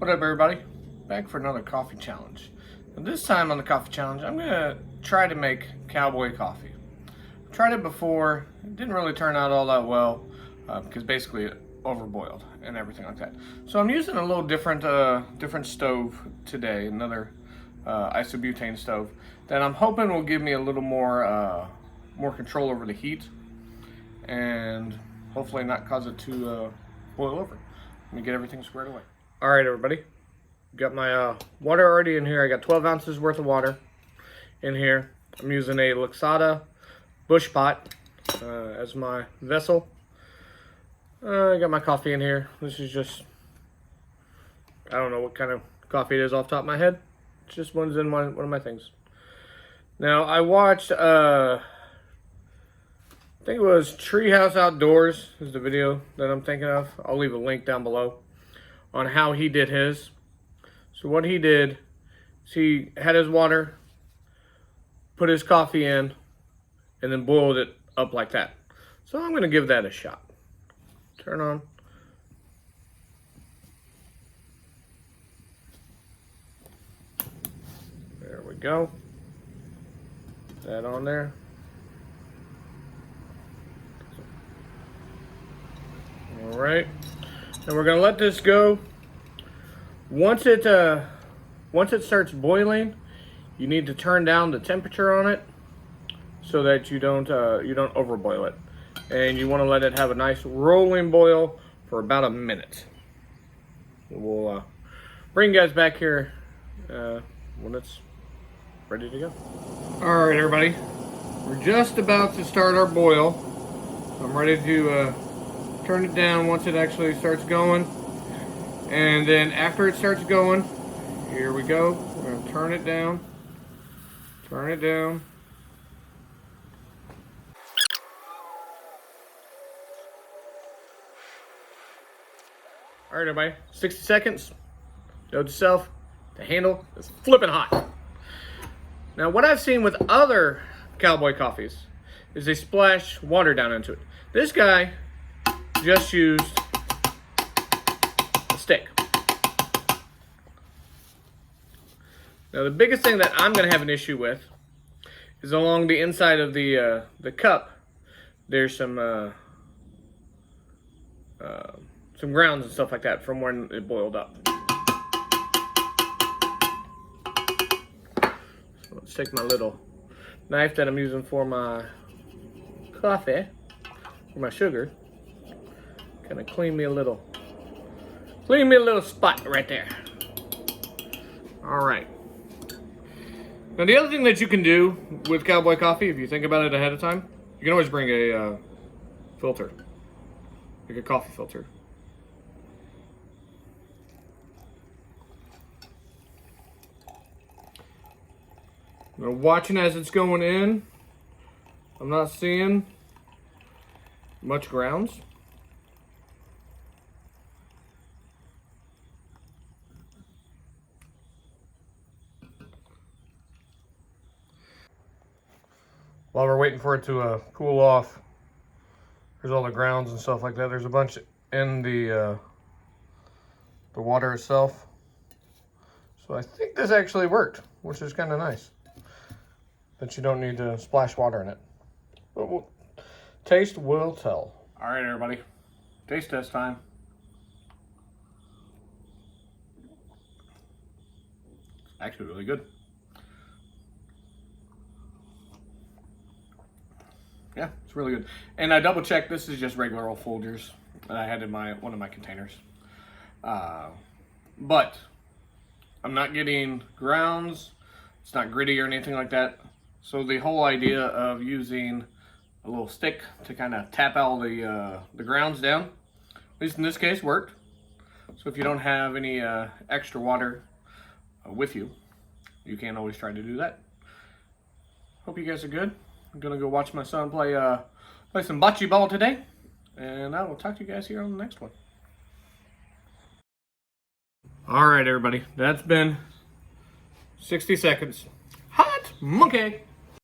What up, everybody? Back for another coffee challenge. And this time on the coffee challenge, I'm gonna try to make Cowboy coffee. I've tried it before. It didn't really turn out all that well because basically it overboiled and everything like that. So I'm using a little different stove today, another isobutane stove that I'm hoping will give me a little more control over the heat and hopefully not cause it to boil over. Let me get everything squared away. All right, everybody. Got my water already in here. I got 12 ounces worth of water in here. I'm using a Luxada bush pot as my vessel. I got my coffee in here. This is just, I don't know what kind of coffee it is off the top of my head. It's just one of my things. Now, I watched, I think it was Treehouse Outdoors is the video that I'm thinking of. I'll leave a link down below on how he did his. So what he did is he had his water, put his coffee in, and then boiled it up like that. So I'm going to give that a shot. Turn on. There we go. Put that on there. All right. And we're going to let this go. Once it starts boiling, you need to turn down the temperature on it so that you don't overboil it. And you want to let it have a nice rolling boil for about a minute. We'll bring you guys back here when it's ready to go. All right, everybody. We're just about to start our boil. I'm ready to turn it down once it actually starts going. And then after it starts going, here we go. We're going to turn it down. Turn it down. All right, everybody. 60 seconds. Note to self, the handle is flipping hot. Now, what I've seen with other Cowboy coffees is they splash water down into it. This guy just used stick. Now the biggest thing that I'm going to have an issue with is along the inside of the cup. There's some grounds and stuff like that from when it boiled up. So let's take my little knife that I'm using for my coffee, for my sugar. Kind of clean me a little spot right there. All right. Now the other thing that you can do with Cowboy coffee, if you think about it ahead of time, you can always bring a filter, like a coffee filter. Now watching as it's going in, I'm not seeing much grounds. While we're waiting for it to cool off, there's all the grounds and stuff like that. There's a bunch in the water itself. So I think this actually worked, which is kind of nice. That you don't need to splash water in it. But taste will tell. All right, everybody. Taste test time. It's actually really good. Yeah, it's really good. And I double checked, this is just regular old Folgers that I had in one of my containers. But I'm not getting grounds. It's not gritty or anything like that. So the whole idea of using a little stick to kind of tap all the grounds down, at least in this case, worked. So if you don't have any extra water with you, you can always try to do that. Hope you guys are good. I'm gonna go watch my son play some bocce ball today, and I will talk to you guys here on the next one. All right, everybody, that's been 60 seconds. Hot monkey.